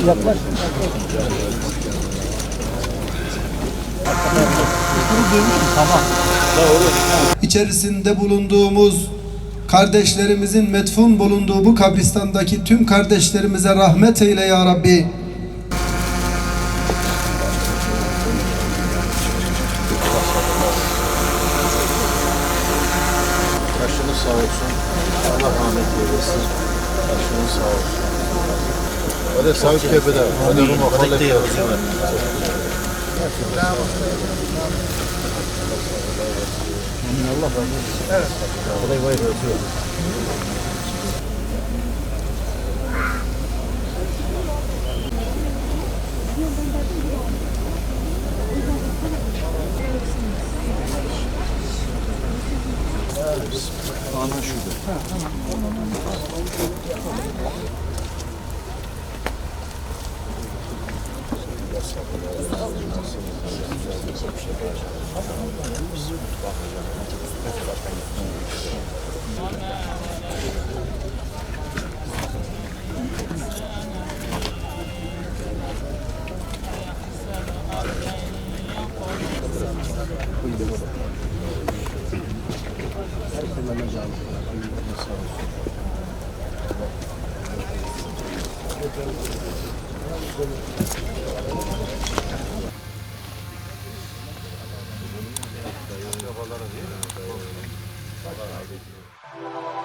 Yaklaş. Tamam. İçerisinde bulunduğumuz kardeşlerimizin metfun bulunduğu bu kabristandaki tüm kardeşlerimize rahmet eyle ya Rabbi. Başınız sağ olsun. Allah rahmet eylesin. Başınız sağ olsun. Öyle Savcı Kepe'de. Öyle Ruma Kolek'te. Allah razı olsun. Evet. Kolay vay razı olsun. Ana şurada. Babalara değil mi? Allah razı olsun.